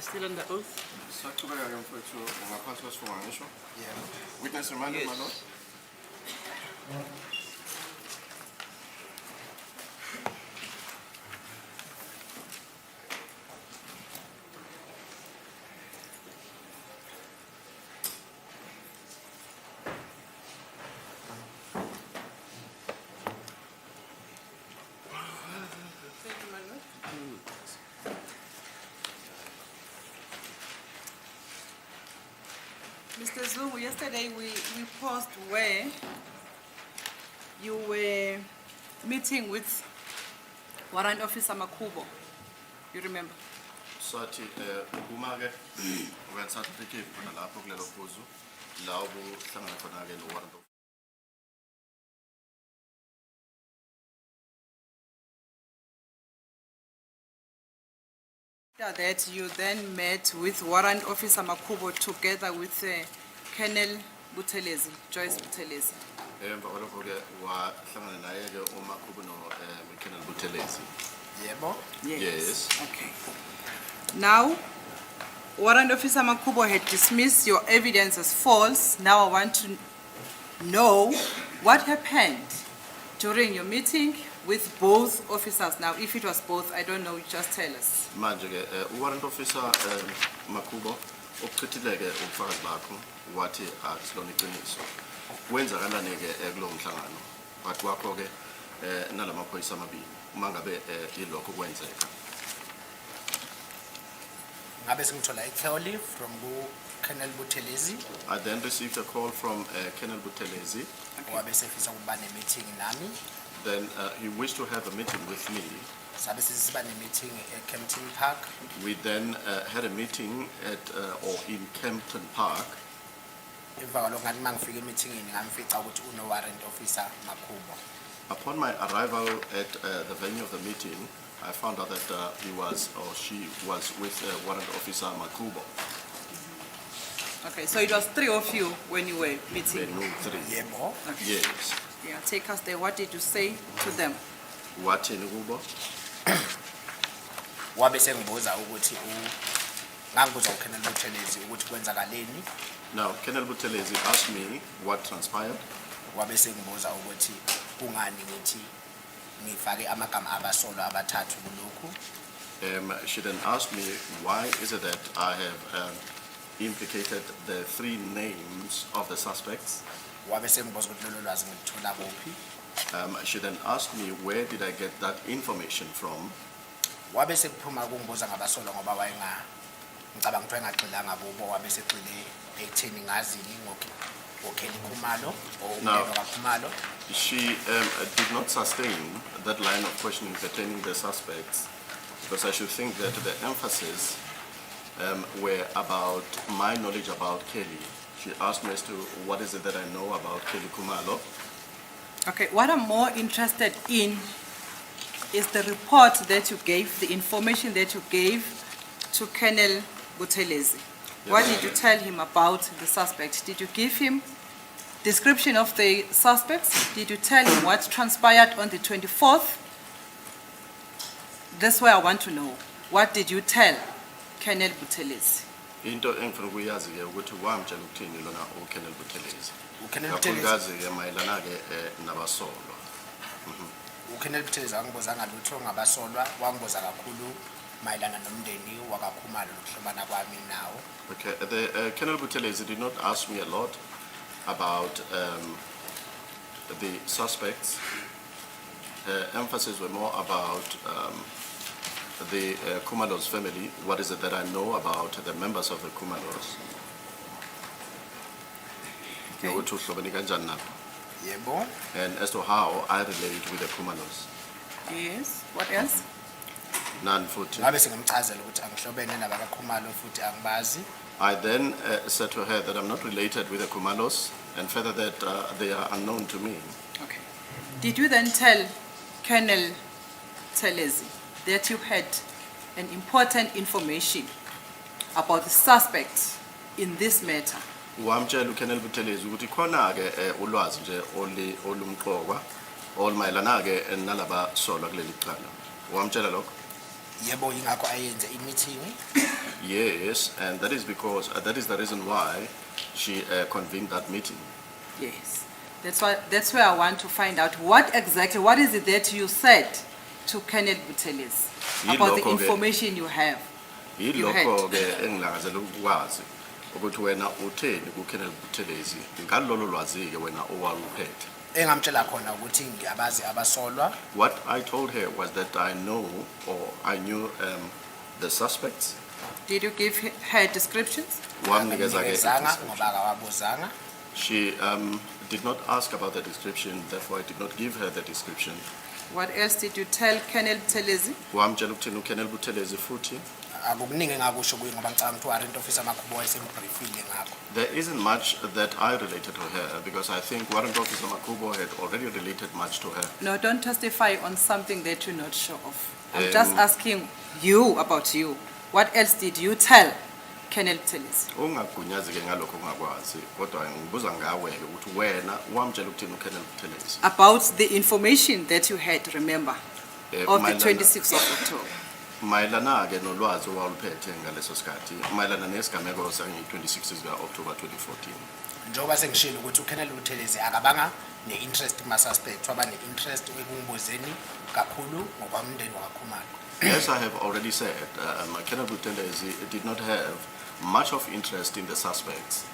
still under oath? Yeah. Witness remanded, Yes. my lord. Thank you, my lord. Mr. Zungu, yesterday we paused where you were meeting with Warrant Officer Makubo. You remember? Sathi uma ke wenza ikhefu khona lapho kulelo phuzu la ubuhlangana khona ke no warrant. After that, you then met with Warrant Officer Makubo together with Colonel Buthelezi, Joyce Buthelezi. Emva kwalokho ke wahlangana naye ke uMakhubu no Colonel Buthelezi. Yebo. Yes. Okay. Now, Warrant Officer Makubo had dismissed your evidence as false. Now I want to know what happened during your meeting with both officers. Now, if it was both, I don't know, just tell us. Manje ke uwarrant officer Makhubo ukuchithileke ubufakazi bakho wathi akusilona iqiniso. Wenzakalani ke kulowo mhlangano? Wathi wakho ke nalamaphoyisa amabili uma ngabe ilokho kwenzeka. Ngabe singithola i-call from Colonel Buthelezi I then received a call from Colonel Buthelezi. wabe sefisa ukuba ne-meeting nami. Then he wished to have a meeting with me. Sabe sesiba ne-meeting e-Kempton Park. We then had a meeting at or in Kempton Park. Emva kwalokho ngathi mangifika e-meetingini ngamfica ukuthi uno-warrant officer Makubo. Upon my arrival at the venue of the meeting, I found out that he was or she was with Warrant Officer Makubo. Okay, so it was three of you when you were meeting. They knew three. Yebo. Okay. Yes. Yeah, take us there. What did you say to them? What in Kubo? Wabe sengibuza ukuthi ngangibuza uColonel Buthelezi ukuthi kwenzakaleni. Now, Colonel Buthelezi asked me what transpired. Wabe sengibuza ukuthi kungani ngithi ngifake amagama abasolwa abathathu kulokhu. She then asked me, why is it that I have implicated the three names of the suspects? Wabe sengibuza ukuthi lolo lwazi ngilithola kuphi. She then asked me, where did I get that information from? Wabe sekuphuma kungibuza ngabasolwa ngoba ngicabanga ukuthi engagxilanga kubo wabe segxile ekutheni ngazini ngoKelly Khumalo or umlilo kaKhumalo. She did not sustain that line of questioning pertaining the suspects because I should think that the emphasis were about my knowledge about Kelly. She asked me as to what is it that I know about Kelly Khumalo. Okay, what I'm more interested in is the report that you gave, the information that you gave to Colonel Buthelezi. What did you tell him about the suspect? Did you give him description of the suspects? Did you tell him what transpired on the 24th? That's what I want to know. What did you tell Colonel Buthelezi? Into engifuna ukuyazi ke ukuthi wamtshela ukuthini lona uKolonel Buthelezi. uKolonel Buthelezi Kakhulukazi ke mayelana ke nabasolwa. uKolonel Buthelezi angibuzanga lutho ngabasolwa wangibuza kakhulu mayelana nomndeni wakaKhumalo nokuhlobana kwami nawo. Okay, the Colonel Buthelezi did not ask me a lot about the suspects. Emphasis were more about the Khumalos family. What is it that I know about the members of the Khumalos? Nokuthi uhlobene kanjani nabo. Yebo. And as to how I relate with the Khumalos. Yes, what else? None futhi. Ngabe singimchazela ukuthi angihlobene nabakaKhumalo futhi angibazi. I then said to her that I'm not related with the Khumalos and further that they are unknown to me. Okay. Did you then tell Colonel Buthelezi that you had an important information about the suspect in this matter? Wamtshela uKolonel Buthelezi ukuthi khona ke ulwazi nje olumqokwa olumayelana ke nalaba solwa kuleli cala. Wamtshela lokho? Yebo ingakho ayenze i-meeting Yes, and that is because, that is the reason why she convened that meeting. Yes. That's where I want to find out what is it that you said to Colonel Buthelezi about the Yilokho-ke- information you have. Yilokho-ke engilangazela ukwazi ukuthi wena utheni kuKenneth Buthelezi ngalolo lwazi-ke wena owaluphethe. Engamtshela khona ukuthi ngiyabazi abasolwa. What I told her was that I knew the suspects. Did you give her descriptions? Wamnikezake Ngizanga ngoba akawabuzanga. She did not ask about the description, therefore I did not give her the description. What else did you tell Colonel Buthelezi? Wamtshela ukuthini uKenneth Buthelezi futhi. Akukuningi engakusho kuye ngoba ngicabanga ukuthi warrant officer Makhubo wayesembriefile ngakho. There isn't much that I related to her because I think Warrant Officer Makubo had already related much to her. No, don't testify on something that you're not sure of. I'm just asking you about you. What else did you tell Colonel Buthelezi? Ungagunyazi-ke ngalokho ungakwazi kodwa ngibuza ngawe-ke ukuthi wena wamtshela ukuthini uKenneth Buthelezi. About the information that you had, remember, of the 26th of October. Mayelana-ke nolwazi owaluphethe ngaleso sikhathi mayelana nesigameko sange-26 zika-October 2014. Njengoba sengishilo ukuthi uKenneth Buthelezi akabanga ne-interest kuma-suspect waba ne-interest ekungibuzeni kakhulu ngokwamndeni wakaKhumalo. As I have already said, Kenneth Buthelezi did not have much of interest in the suspects,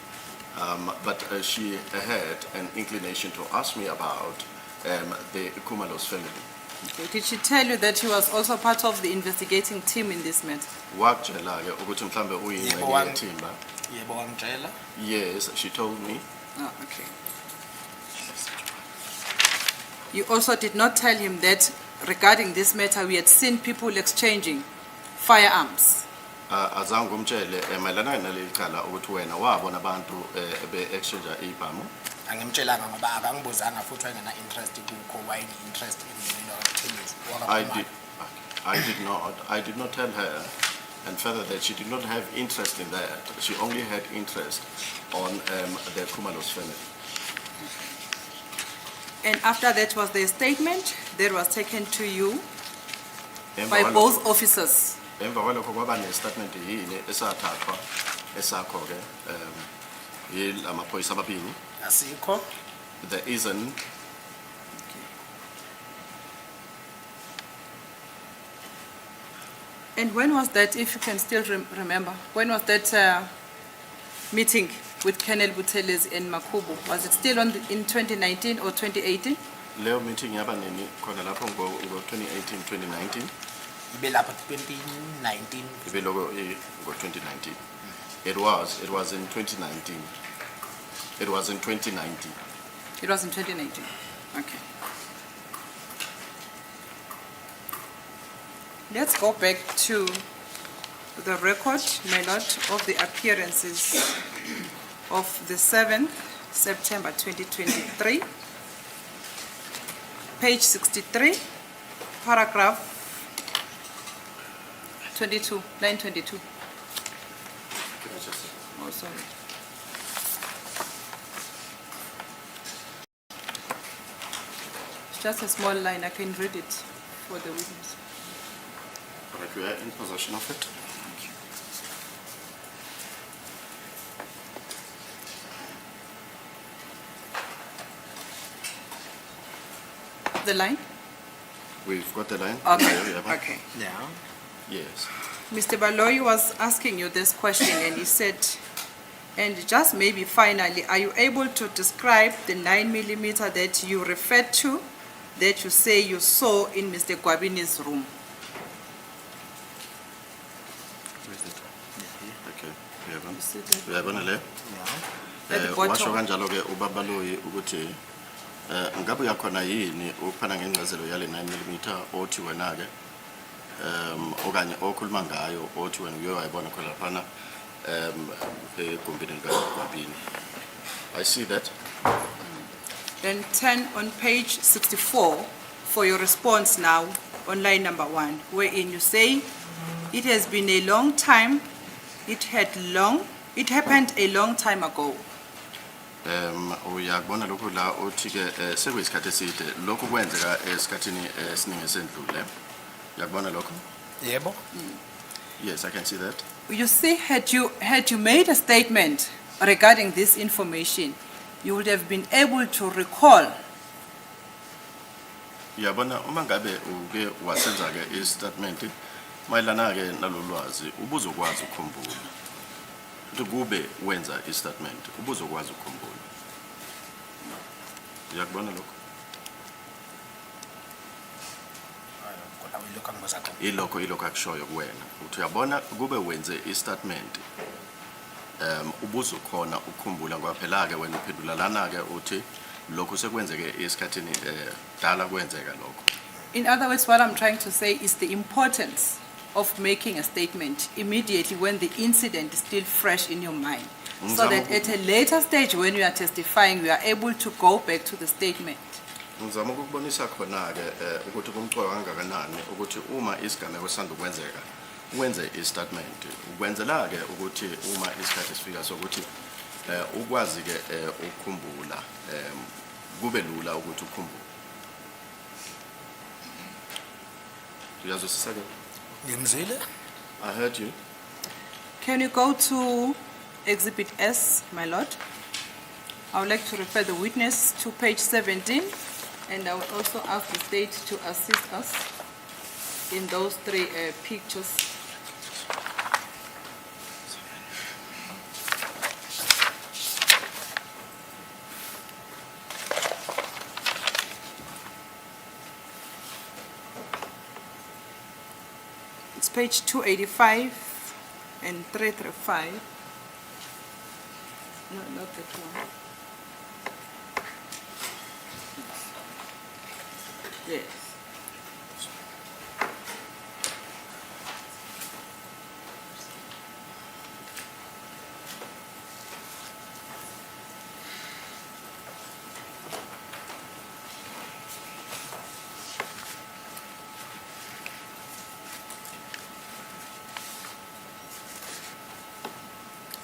but she had an inclination to ask me about the Khumalo's family. Okay. Did she tell you that she was also part of the investigating team in this matter? Wakutshela-ke ukuthi mhlambe uyingxenye yethimba. Yebo wangitshela. Yes, she told me. Oh, okay. You also did not tell him that regarding this matter we had seen people exchanging firearms. Azange ngumtshele mayelana naleli cala ukuthi wena wabona abantu be-exchange ibhamu. Angimtshelanga ngoba akangibuzanga futhi wayengena interest kukho wayene-interest emndenini wakaKhumalo. I did not tell her, and further that she did not have interest in that. She only had interest on the Khumalo's family. And after that was the statement that was taken to you by both officers. Emva kwalokho kwaba ne-statement yini esathathwa esakho-ke yilamaphoyisa amabili. Asikho. There isn't. And when was that, if you can still remember, when was that meeting with Colonel Buthelezi and Makhubo? Was it still in 2019 or 2018? Leo meeting yaba nini khona lapho ngo-2018, 2019. Ibe lapho 2019. Ibe loko ngo-2019. It was in 2019. It was in 2019. It was in 2019. Okay. Let's go back to the record, my lord, of the appearances of the 7th September 2023. Page 63, paragraph 22, line 22. Oh, sorry. It's just a small line, I can read it for the witness. But you are in possession of it. The line? We've got the line. Okay. Yeah. Okay. Yeah. Yes. Mr. Baloyi was asking you this question and he said, and just maybe finally, are you able to describe the 9mm that you referred to, that you say you saw in Mr. Gwabini's room? Okay. You see that? Uyabona le? Yeah. At the bottom. Washo kanjalo-ke ubaba Loyi ukuthi ngabe uyakhona yini ukuphana ngengcazelo yale 9mm othi wena-ke okanye okhuluma ngayo othi wena uye wayibona khona laphana egumbini likaGwabini. I see that. Then turn on page 64 for your response now on line number 1, wherein you say, it has been a long time, it happened a long time ago. Uyakubona lokhu la uthi-ke sekuyisikhathi eside lokhu kwenzeka esikhathini esiningi esendlule. Uyakubona lokho? Yebo. Yes, I can see that. You see, had you made a statement regarding this information, you would have been able to recall. Yabona uma ngabe uke wasenza ke istatement mayelana ke nalolwazi ubuzokwazi ukukhumbula. Kube wenza istatement ubuzokwazi ukukhumbula. Uyakubona lokho? Kodwa uyilokhu angibuza khona. Ilokho akushoyo kuwena. Uthi uyabona kube wenze istatement ubuzokhona ukukhumbula kwaphela ke wena uphendula lana ke uthi lokho sekwenzeke esikhathini dala kwenzeka lokho. In other words, what I'm trying to say is the importance of making a statement immediately when the incident is still fresh in your mind. So that at a later stage when you are testifying, you are able to go back to the statement. Ngizama ukubonisa khona ke ukuthi kumcoka kangakanani ukuthi uma isigameko sanda kwenzeka wenze istatement ukwenzela ke ukuthi uma isikhathi sifika sokuthi ukwazi ke ukukhumbula kube lula ukuthi ukukhumbule. Uyazwisisa ke? Ngimzwile? I heard you. Can you go to Exhibit S, my lord? I would like to refer the witness to page 17, and I would also ask the state to assist us in those three pictures. It's page 285 and 335. No, not that one. Yes.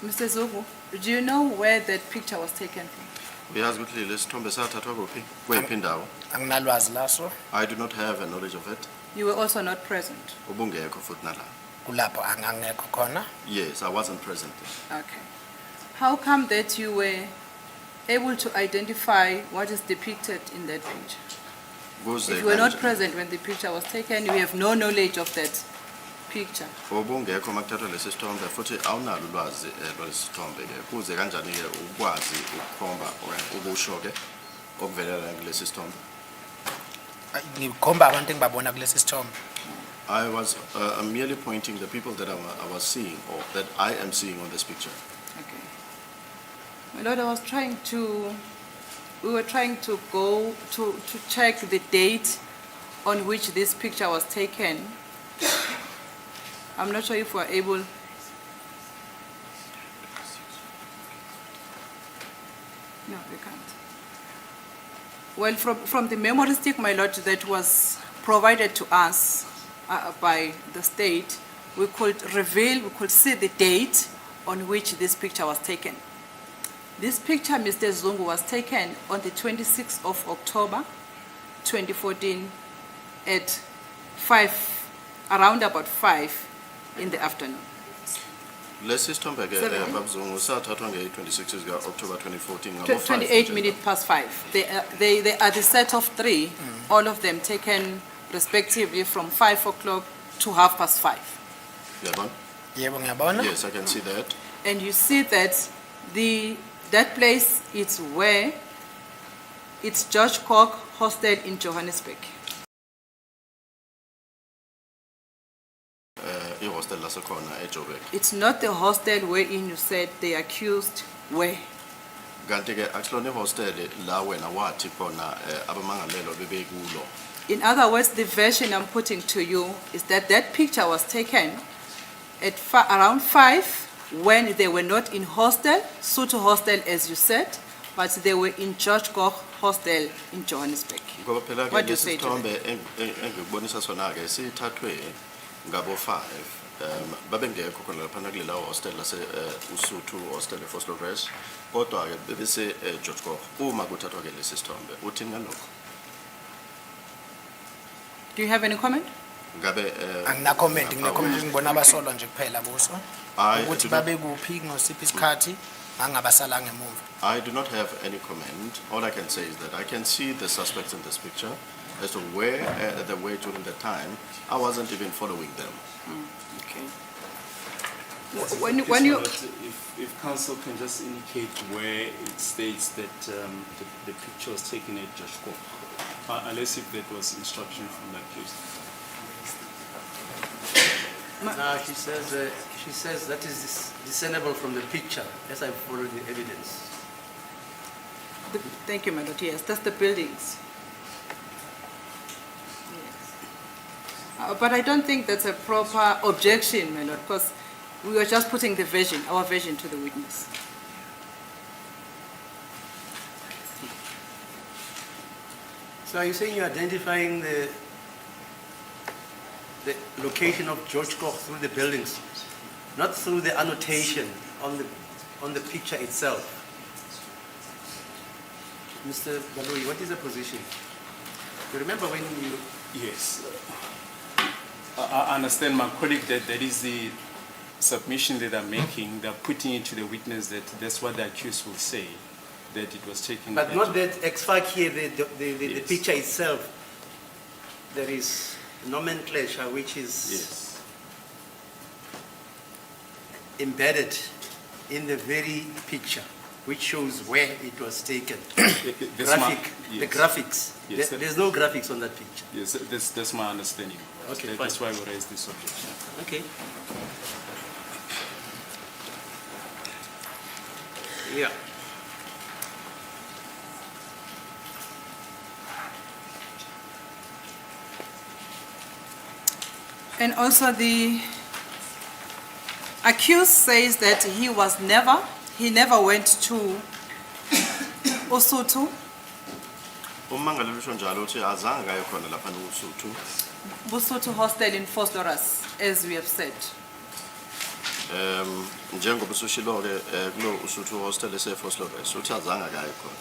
Mr. Zogu, do you know where that picture was taken from? Uyazi ukuthi lesithombe sathathwa kuphi? Kweyiphi indawo? Anginalwazi laso. I do not have a knowledge of it. You were also not present. Ubungekho futhi nala. Kulapho angangekho khona. Yes, I wasn't present. Okay. How come that you were able to identify what is depicted in that picture? If you were not present when the picture was taken, you have no knowledge of that picture. Ubungekho makuthathwa lesithombe futhi awunalo ulwazi lwesithombe ke kuze kanjani ke ukwazi ukukhomba ukusho ke okuvelela kulesi sithombe. Ngikhomba abantu engibabona kulesi sithombe. I was merely pointing the people that I was seeing or that I am seeing on this picture. Okay. My lord, we were trying to go to check the date on which this picture was taken. I'm not sure if we're able. No, we can't. Well, from the memory stick, my lord, that was provided to us by the state, we could see the date on which this picture was taken. This picture, Mr. Zungu, was taken on the 26th of October, 2014 at around about 5 in the afternoon. Lesi sithombe ke babuzungu sathathwa nge-26 October 2014 28 minutes past 5. They are the set of three, all of them taken respectively from 5 o'clock to 5:30. Yabona? Yebo ngiyabona. Yes, I can see that. And you see that that place is where it's George Koch Hostel in Johannesburg. I-hostel lasekhona eJoburg. It's not the hostel wherein you said the accused were. Kanti ke akulona ihostel la wena wathi khona abamangalelwa bebekulo. In other words, the version I'm putting to you is that picture was taken at around 5 when they were not in hostel, Sutu Hostel as you said, but they were in George Koch Hostel in Johannesburg. What do you say to that? Engikubonisa sona ke sithathwe ngabo 5 babengekho khona lapha kulela hostel lase uSuthu hostel eForslowrest kodwa ke bese George Koch uma kuthathwa ke lesi sithombe uthini ngalokho? Do you have any comment? ngabe Angina comment, ngibona abasolwa nje kuphela buso. Ukuthi babe kuphi ngosiphi isikhathi angabasala ngemuva. I do not have any comment. All I can say is that I can see the suspects in this picture. As to where they were during the time, I wasn't even following them. Okay. When you If council can just indicate where it states that the picture was taken at Joshua, unless if that was instruction from the accused. No, she says that is discernible from the picture, as I followed the evidence. Thank you, my lord. Yes, that's the buildings. Yes. But I don't think that's a proper objection, my lord, because we were just putting our version to the witness. So are you saying you're identifying the location of George Koch through the buildings, not through the annotation on the picture itself? Mr. Baloi, what is the position? You remember when you... Yes. I understand my colleague that that is the submission that they're making. They're putting it to the witness that that's what the accused will say, that it was taken. But not that ex fac here, the Yes. picture itself. There is nomenclature which is Yes. embedded in the very picture, which shows where it was taken. That's my- The yes. graphics. Yes, There's no graphics on that picture. Yes, that's my understanding. Okay, That's fine. why we raised this objection. Okay. Yeah. And also the accused says that he never went to Usutu, Ummangali lusho njalo uthi azange kaye khona lapha eUsuthu. Busutu hostel in Vosloorus, as we have said. Njengoba usushilo ke kulo uSuthu hostel eseFosloris uthi azange kaye khona.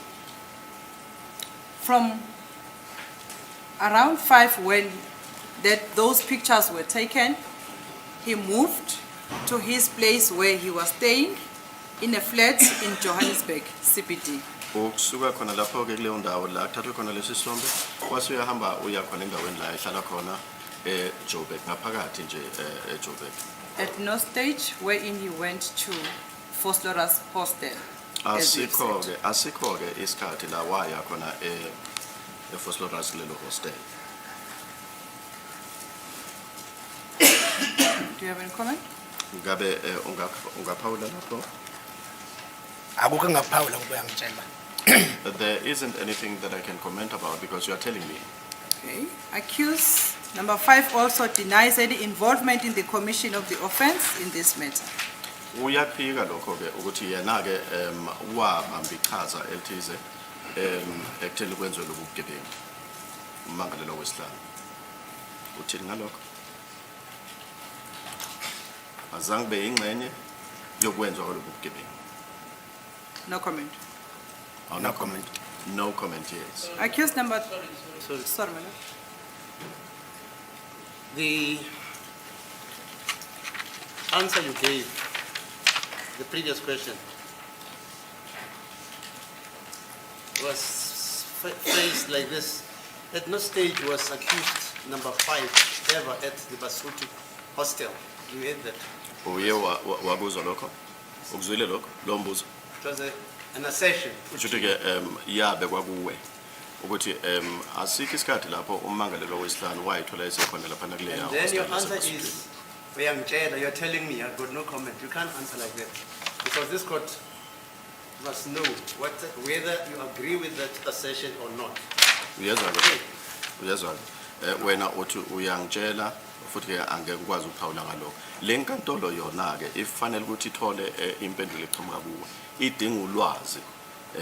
From around 5 when those pictures were taken, he moved to his place where he was staying in a flat in Johannesburg, CBD. Ukusuka khona lapho ke kuleyo ndawo la kuthathwe khona lesi sithombe kwase uyahamba uya khona endaweni la ehlala khona eJoburg ngaphakathi nje eJoburg. At no stage wherein he went to Vosloorus hostel. as we have said. Asikho ke isikhathi la waya khona eFosloorus lelo hostel. Do you have any comment? Ngabe ungaphawula lapho? Akukho engakuphawula ngoba ngitshela. There isn't anything that I can comment about because you are telling me. Okay. Accused number 5 also denies any involvement in the commission of the offense in this matter. Uyaphika lokho ke ukuthi yena ke wabamba iqhaza elithize ekutheni kwenziwe lobu bugebengu. Umangalelo wesihlanu. Uthini ngalokho? Azange be ingxenye yokwenziwa lobu bugebengu. No comment. Oh, No comment. No comment, yes. Accused number... Sorry. Sorry, my lord. The answer you gave, the previous question, was phrased like this. At no stage was accused number 5 ever at the Basutu hostel. You heard that? Uye wakuzwa lokho? Ukuzwile lokho? Lo mbuzo. It was an assertion. Uthi ke yabe kwakuwe ukuthi asikho isikhathi lapho umangalelo wesihlanu wayithola esekhona lapha nakuleya. And then your answer is, you're telling me I've got no comment. You can't answer like that. Because this court must know whether you agree with that assertion or not. Uyezwa wena uthi uyangitshela futhi ke angeke ukwazi ukuphawula ngalokho. Le nkantolo yona ke ifanele ukuthi ithole impendulo eqhamuka kuwe. Idinga ulwazi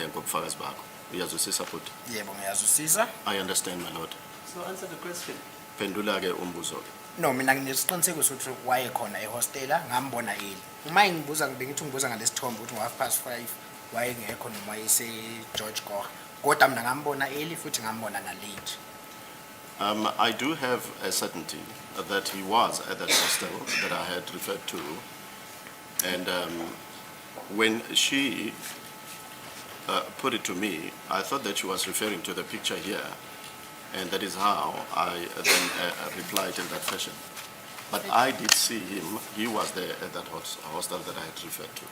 ngobufakazi bakho. Uyazwisisa futhi? Yebo ngiyazwisisa. I understand, my lord. So answer the question. Pendula ke umbuzo ke. No, mina nginesiqiniseko sokuthi waye khona ehostela ngambona yini. Uma ngibuza ngibengithi ngibuza ngalesithombe ukuthi ngo5:30 waye ngekho noma ise George Koch. Kodwa mina ngambona early futhi ngambona na late. I do have a certainty that he was at that hostel that I had referred to. And when she put it to me, I thought that she was referring to the picture here. And that is how I then replied in that fashion. But I did see him. He was there at that hostel that I had referred to.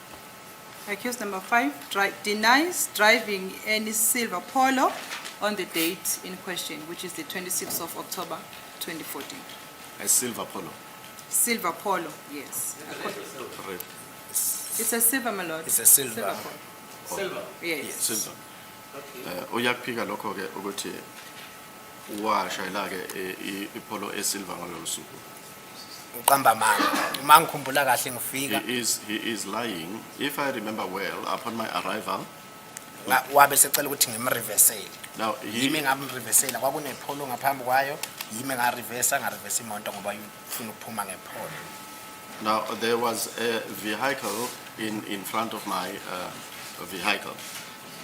Accused number 5 denies driving any silver Polo on the date in question, which is the 26th of October 2014. A silver Polo. Silver Polo, yes. Red. It's a silver, my lord. It's a silver. Polo. Silver. Yes. Silver. Okay. Uyakuphika lokho ke ukuthi washayela ke ipolo esilver ngalolu suku. Uqamba manga. Uma ngikhumbula kahle ngifika He is lying. If I remember well, upon my arrival, wabe secela ukuthi ngimreversele. now Yimi ngamreversela kwakunepolo ngaphambi kwayo, yimi ngareversa imoto ngoba ufuna ukuphuma ngepolo. now there was a vehicle in front of my vehicle.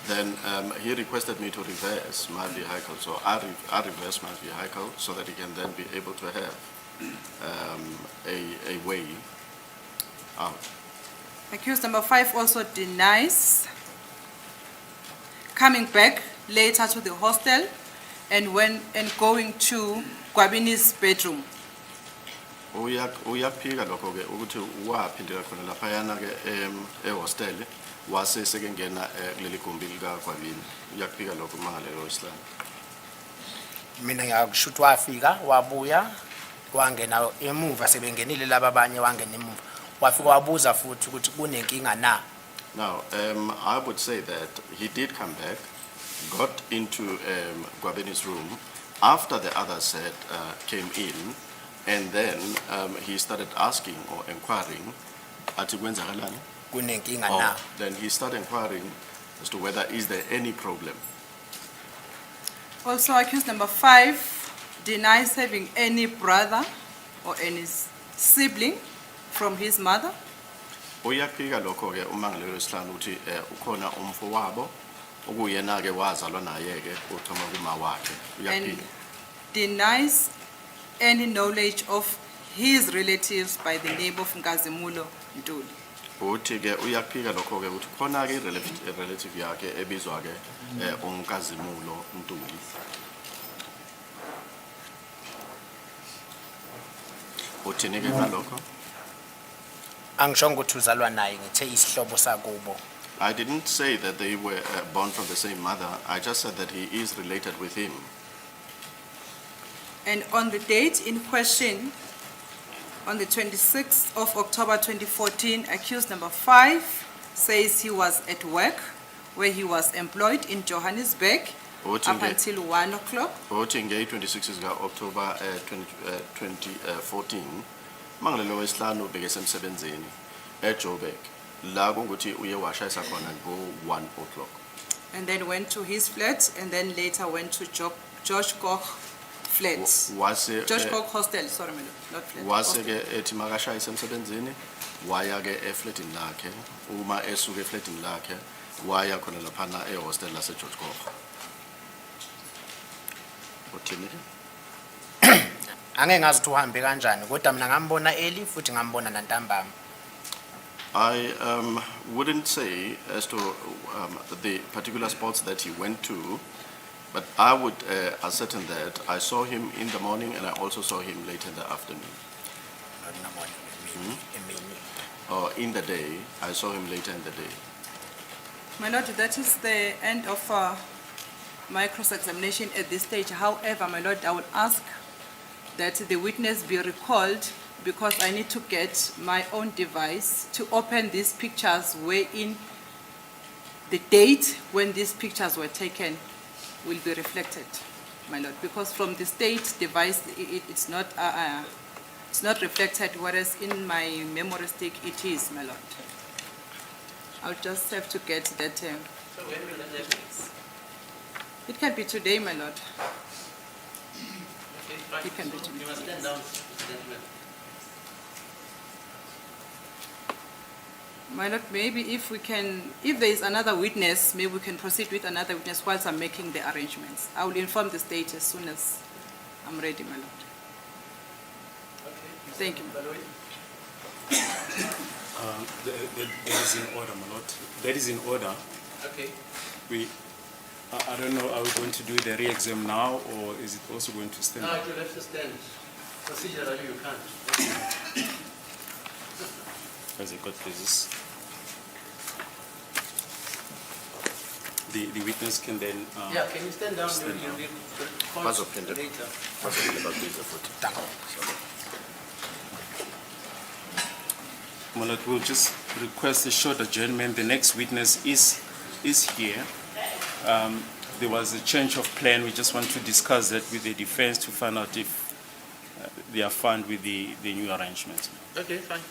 Then he requested me to reverse my vehicle, so I reversed my vehicle so that he can then be able to have a way out. Accused number 5 also denies coming back later to the hostel and going to Gwabini's bedroom. Uyaphika lokho ke ukuthi waphindela khona laphayana ke ehostel wase sekengena kuleli gumbi lika Gwabini. Uyaphika lokho mangalelo Islam. Mina ngiyakushuthi wafika wabuya wangena emuva sebengenile laba abanye wangena emuva wafika wabuza futhi ukuthi kunenkinga na. Now, I would say that he did come back, got into Gwabini's room after the others had came in, and then he started asking or inquiring, "Ati kwenzakalani?" Kunenkinga Or na. then he started inquiring as to whether is there any problem. Also, accused number 5 denies having any brother or any sibling from his mother. Uyaphika lokho ke umangalelo Islam uthi ukhona umfowabo okuyena ke wazalwa naye ke uthoma kuma wakhe. And Uyaphika. denies any knowledge of his relatives by the name of Nkazimulo Ntuli. Uthi ke uyaphika lokho ke uthi khona ke relative yakhe ebizwa ke uNkazimulo Ntuli. Uthini ke ngalokho? Angishongo ukuthi uzalwa naye ngithe isihlobo sakubo. I didn't say that they were born from the same mother. I just said that he is related with him. And on the date in question, on the 26th of October 2014, accused number 5 says he was at work where he was employed in Johannesburg Uthi up nge- until 1 o'clock. Uthi nge 26 October 2014 mangalelo wesihlanu bekesemsebenzini eJoburg la kunguthi uye washayisa khona ngo 1 o'clock. And then went to his flat and then later went to George Koch flats. Wase George Koch hostel, sorry, my lord, not flat. wase hostel. ke ethi makashayisa emsebenzini waya ke eflatini lakhe uma esuke eflatini lakhe waya khona laphana ehostel lase George Koch. Uthini ke? Angeke ngazi ukuthi uhambe kanjani kodwa mina ngambona early futhi ngambona nantambama. I wouldn't say as to the particular spots that he went to, but I would ascertain that I saw him in the morning and I also saw him late in the afternoon. Not in the morning, emini. Or in the day, I saw him later in the day. My lord, that is the end of my cross-examination at this stage. However, my lord, I would ask that the witness be recalled because I need to get my own device to open these pictures wherein the date when these pictures were taken will be reflected, my lord, because from the state device, it's not reflected, whereas in my memory stick, it is, my lord. I'll just have to get that. So when will that happen? It can be today, my lord. Okay, fine. You can do So it. you must stand down, gentlemen. My lord, maybe if there is another witness, maybe we can proceed with another witness whilst I'm making the arrangements. I will inform the state as soon as I'm ready, my lord. Okay. Thank you. Baloyi? That is in order, my lord. That is in order. Okay. I don't know, are we going to do the re-exam now, or is it also going to stand? No, it will have to stand. Procedurally, you can't. As a court pleases. The witness can then. Yeah, can you stand down? Stand You'll down. be Bazo phinde. later. Bazophinde babize futhi. Danko. My lord, we'll just request a short adjournment. The next witness is here. There was a change of plan. We just want to discuss that with the defense to find out if they are fine with the new arrangement. Okay, fine.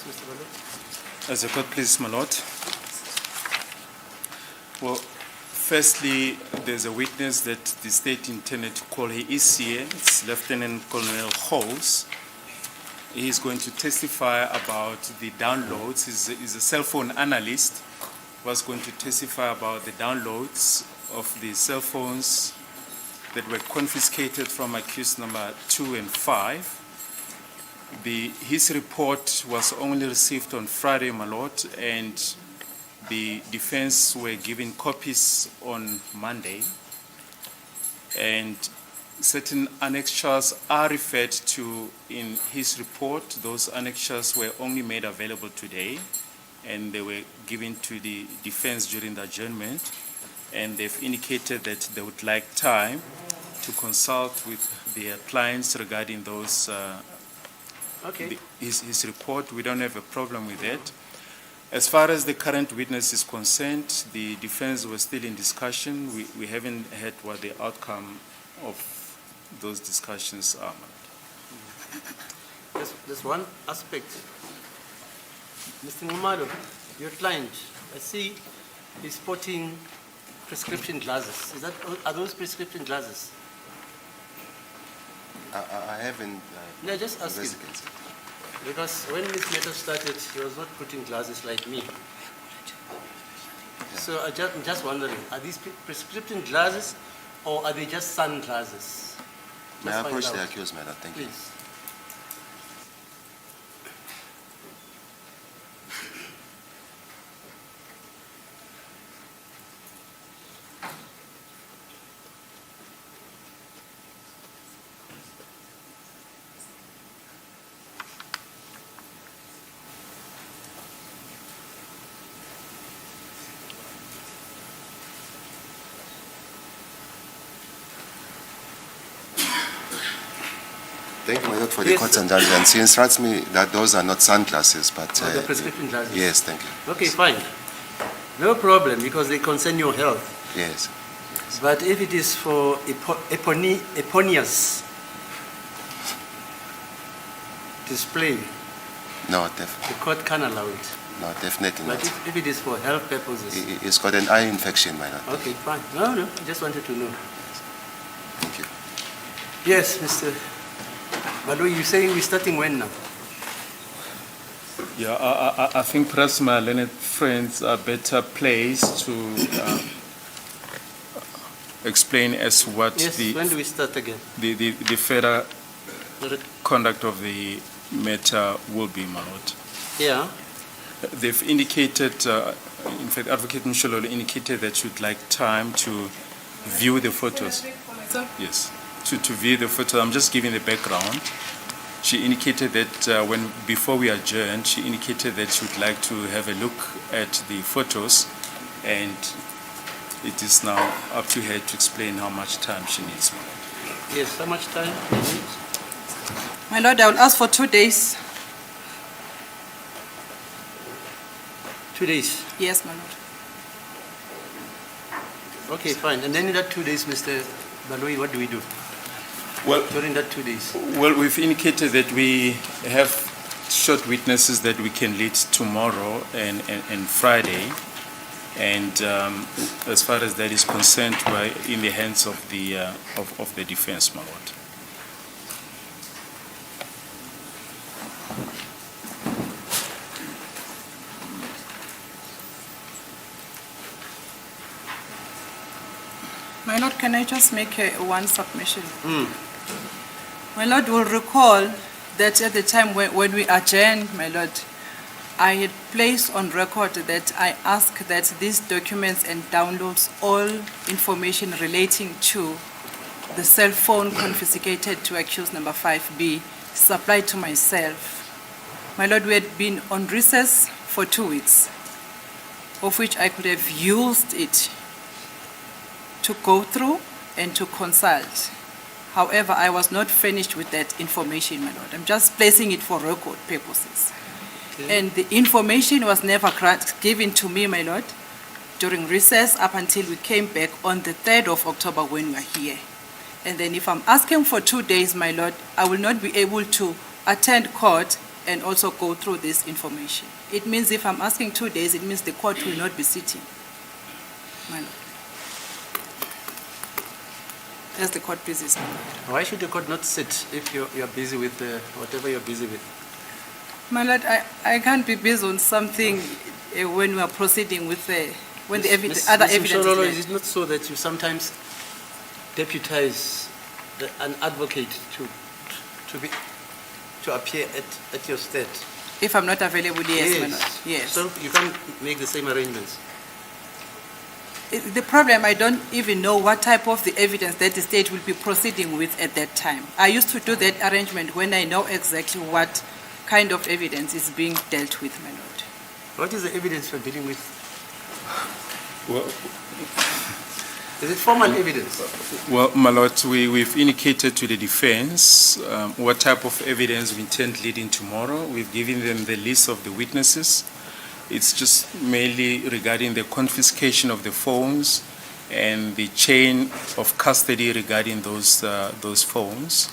Mr. Balu. As a court, please, my lord. Well, firstly, there's a witness that the state intended to call. He is here. It's Lieutenant Colonel Halls. He is going to testify about the downloads. He's a cell phone analyst. Was going to testify about the downloads of the cell phones that were confiscated from accused number 2 and 5. His report was only received on Friday, my lord, and the defense were given copies on Monday. And certain annexures are referred to in his report. Those annexures were only made available today, and they were given to the defense during the adjournment. And they've indicated that they would like time to consult with their clients regarding those Okay. his report. We don't have a problem with that. As far as the current witness is concerned, the defense was still in discussion. We haven't heard what the outcome of those discussions are. There's one aspect. Mr. Ngumalo, your client, I see he's sporting prescription glasses. Are those prescription glasses? I haven't No, just asking. investigated. Because when this matter started, he was not putting glasses like me. So I'm just wondering, are these prescription glasses or are they just sunglasses? May I Let's approach find the out. accused, madam? Thank you. Please. Thank you, my lord, for the Yes, court's sir. indulgence. He instructs me that those are not sunglasses, but... Oh, they're prescription glasses? Yes, thank you. Okay, fine. No problem, because they concern your health. Yes. But if it is for eponymous display, No, the court can allow it. definitely But not. if it is for health purposes, He's got an eye infection, my lord. okay, fine. No, I just wanted to know. Thank you. Yes, Mr. Balu, you're saying we're starting when now? Yeah, I think perhaps my learned friends are better placed to explain as what Yes, when do we start again? the further conduct of the matter will be, my lord. Yeah, They've indicated, in fact, Advocate Mshololo indicated that you'd like time to view the photos. Sir? Yes, to view the photos. I'm just giving the background. She indicated that before we adjourned, she indicated that she would like to have a look at the photos, and it is now up to her to explain how much time she needs. my lord. yes, how much time? My lord, I will ask for 2 days. 2 days. Yes, my lord. Okay, fine. And then in that 2 days, Mr. Baloi, what do we do Well, during that 2 days? Well, we've indicated that we have short witnesses that we can lead tomorrow and Friday. And as far as that is concerned, we're in the hands of the defense, my lord. My lord, can I just make one submission? My lord will recall that at the time when we adjourned, my lord, I had placed on record that I asked that these documents and downloads all information relating to the cell phone confiscated to accused number 5 be supplied to myself. My lord, we had been on recess for 2 weeks, of which I could have used it to go through and to consult. However, I was not finished with that information, my lord. I'm just placing it for record purposes. And the information was never given to me, my lord, during recess up until we came back on the 3rd of October when we were here. And then if I'm asking for 2 days, my lord, I will not be able to attend court and also go through this information. It means if I'm asking 2 days, it means the court will not be sitting, my lord. As the court pleases, my lord. Why should the court not sit if you're busy with whatever you're busy with? My lord, I can't be based on something when we are proceeding with when the other evidence is Msololo, there. is it not so that you sometimes deputize an advocate to appear at your stead? If I'm not available, yes, my lord. Yes. So you can't make the same arrangements. The problem, I don't even know what type of the evidence that the state will be proceeding with at that time. I used to do that arrangement when I know exactly what kind of evidence is being dealt with, my lord. What is the evidence you're dealing with? Well, Is it formal evidence? well, my lord, we've indicated to the defense what type of evidence we intend leading tomorrow. We've given them the list of the witnesses. It's just mainly regarding the confiscation of the phones and the chain of custody regarding those phones.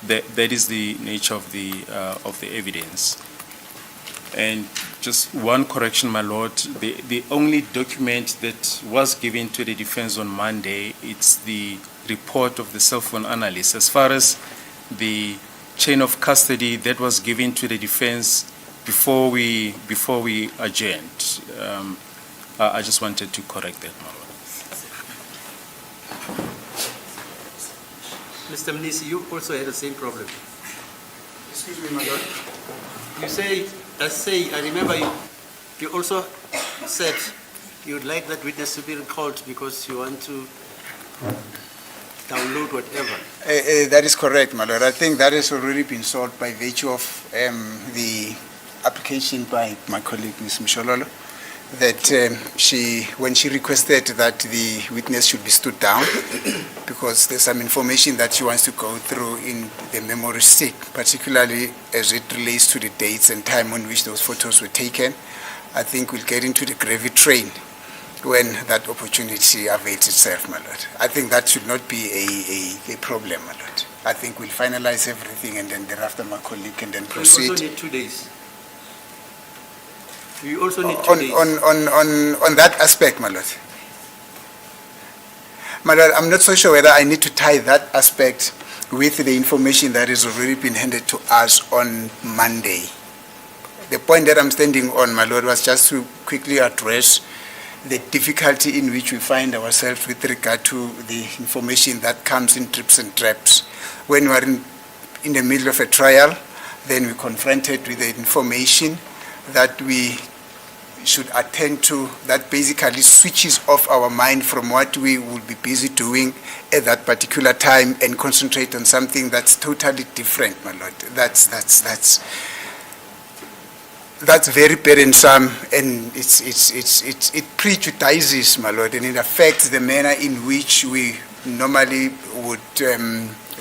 That is the nature of the evidence. And just one correction, my lord, the only document that was given to the defense on Monday, it's the report of the cell phone analyst. As far as the chain of custody that was given to the defense before we adjourned, I just wanted to correct that, my lord. Mr. Mnisi, you also had the same problem. Excuse me, my lord. You say, I remember you also said you would like that witness to be recalled because you want to download whatever. That is correct, my lord. I think that has already been solved by virtue of the application by my colleague, Ms. Msololo, that when she requested that the witness should be stood down because there's some information that she wants to go through in the memory stick, particularly as it relates to the dates and time on which those photos were taken. I think we'll get into the gravy train when that opportunity avails itself, my lord. I think that should not be a problem, my lord. I think we'll finalize everything and then thereafter my colleague can then proceed. You also need 2 days. You also need 2 days. On that aspect, my lord. My lord, I'm not so sure whether I need to tie that aspect with the information that has already been handed to us on Monday. The point that I'm standing on, my lord, was just to quickly address the difficulty in which we find ourselves with regard to the information that comes in drips and drabs. When we are in the middle of a trial, then we're confronted with the information that we should attend to, that basically switches off our mind from what we will be busy doing at that particular time and concentrate on something that's totally different, my lord. That's very burdensome, and it prejudices, my lord, and it affects the manner in which we normally would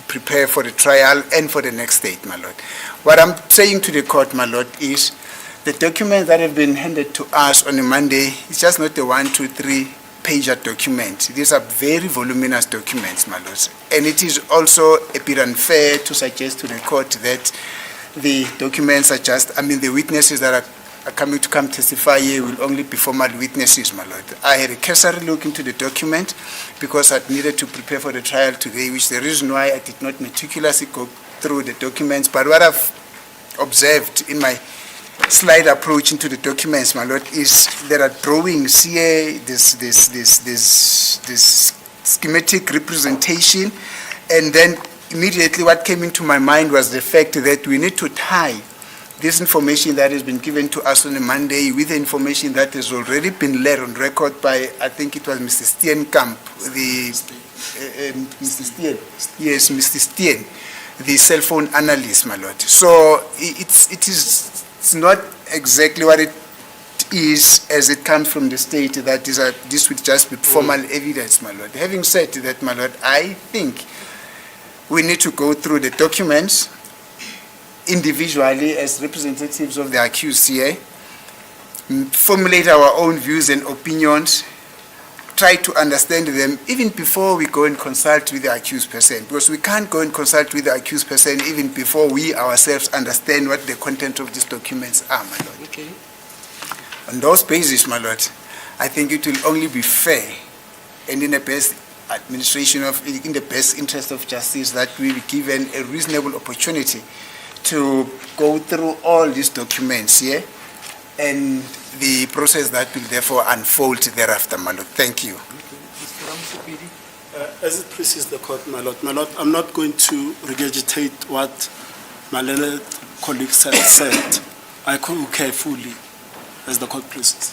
prepare for the trial and for the next date, my lord. What I'm saying to the court, my lord, is the documents that have been handed to us on a Monday, it's just not a 1, 2, 3 pager document. These are very voluminous documents, my lords. And it is also a bit unfair to suggest to the court that the documents are just, the witnesses that are coming to come testify here will only be formal witnesses, my lord. I had a cursory look into the document because I needed to prepare for the trial today, which is the reason why I did not meticulously go through the documents. But what I've observed in my slide approach into the documents, my lord, is there are drawings here, this schematic representation, and then immediately what came into my mind was the fact that we need to tie this information that has been given to us on a Monday with the information that has already been laid on record by, I think it was Mr. Steenkamp, Mr. Steen, the cell phone analyst, my lord. So it's not exactly what it is as it comes from the state that this would just be formal evidence, my lord. Having said that, my lord, I think we need to go through the documents individually as representatives of the accused here, formulate our own views and opinions, try to understand them even before we go and consult with the accused person, because we can't go and consult with the accused person even before we ourselves understand what the content of these documents are, my lord. Okay. On those bases, my lord, I think it will only be fair and in the best administration in the best interest of justice that we be given a reasonable opportunity to go through all these documents here, and the process that will therefore unfold thereafter, my lord. Thank you. As it pleases the court, my lord, I'm not going to regurgitate what my learned colleague said. I concur fully, as the court pleases.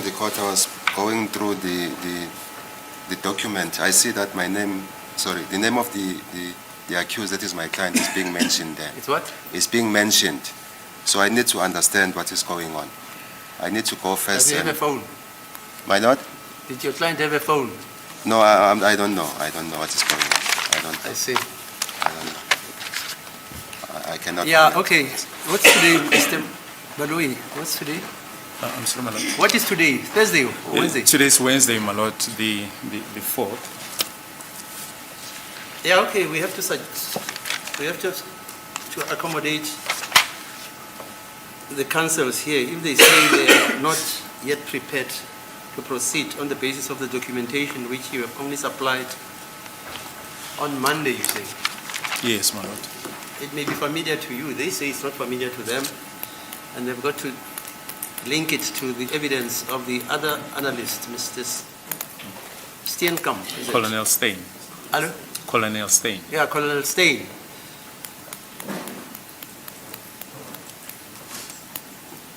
The court, I was going through the document. I see that my name, sorry, the name of the accused, that is my client, is being mentioned there. It's what? It's being mentioned. So I need to understand what is going on. I need to go first. Does he have a phone? My lord? Did your client have a phone? No, I don't know. I don't know what is going on. I don't know. I see. I don't know. I cannot. Yeah, comment. okay. What's today, Mr. Baloi? What's today? I'm sorry, my lord. What is today? Thursday or Wednesday? Today's Wednesday, my lord, the 4th. Yeah, okay, we have to accommodate the counsels here. If they say they are not yet prepared to proceed on the basis of the documentation which you have only supplied on Monday, you say. Yes, my lord. It may be familiar to you. They say it's not familiar to them, and they've got to link it to the evidence of the other analyst, Mr. Steenkamp. is it? Colonel Stein. Hello? Colonel Stein. Yeah, Colonel Stein.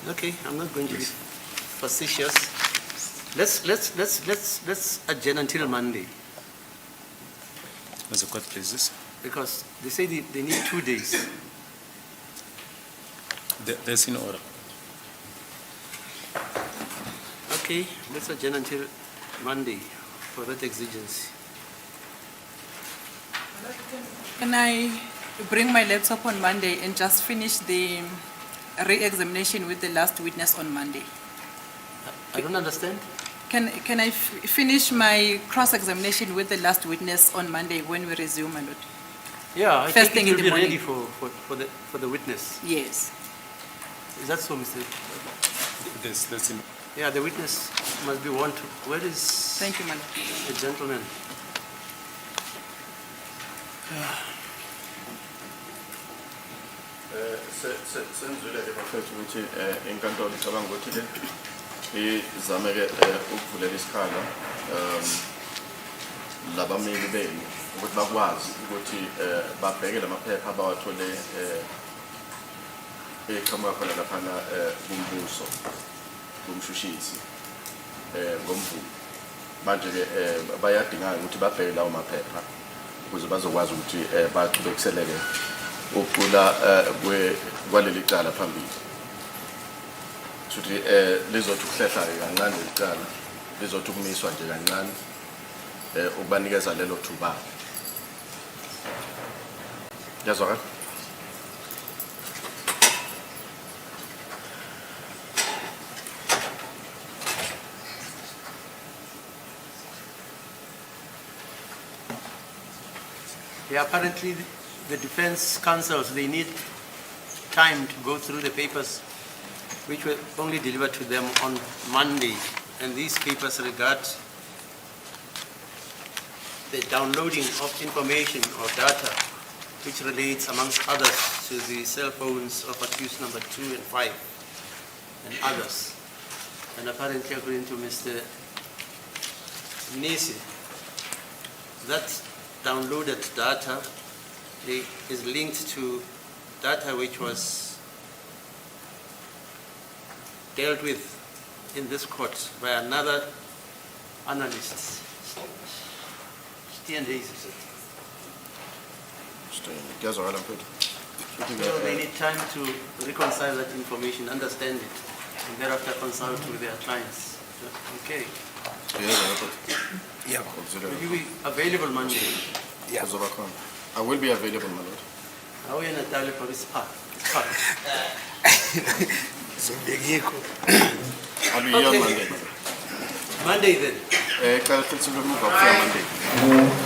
Okay, I'm not going to be facetious. Let's adjourn until Monday, As the court pleases. because they say they need 2 days. That's in order. Okay, let's adjourn until Monday for that exigency. Can I bring my laptop on Monday and just finish the re-examination with the last witness on Monday? I don't understand. Can I finish my cross-examination with the last witness on Monday when we resume, my lord? Yeah, I First think thing it in will the be ready morning. for the witness. Yes. Is that so, Mr.? That's in. Yeah, the witness must be one to. Where is Thank you, my lord. the gentleman? Senzile-ke bafethu ukuthi inkantolo icabanga ukuthi izame-ke ukuvulela isikhala labameli benu ukuthi bakwazi ukuthi babheke lamaphepha abawathole eqhamuka khona laphana kumbuso kumshushisi ngomvulo. Manje-ke bayadingeka ukuthi babheke lawo maphepha ukuze bazokwazi ukuthi baqhubekisele-ke ukucula kwaleli cala phambili. Futhi lizothi ukuhlehla-ke kancane leli cala, lizothi ukumiswa nje kancane ukubanikeza lelo thuba. Yazwakala? Yeah, apparently the defense counsels, they need time to go through the papers which were only delivered to them on Monday. And these papers regard the downloading of information or data which relates, amongst others, to the cell phones of accused number 2 and 5 and others. And apparently, according to Mr. Nisi, that downloaded data is linked to data which was dealt with in this court by another analyst. Yazwakala mfethu. So they need time to reconcile that information, understand it, and thereafter consult with their clients. Okay. Yeah. Will you be available Monday? Yeah. I will be available, my lord. How are you Natalia for this part? I'll be here on Okay. Monday. Monday then. Monday.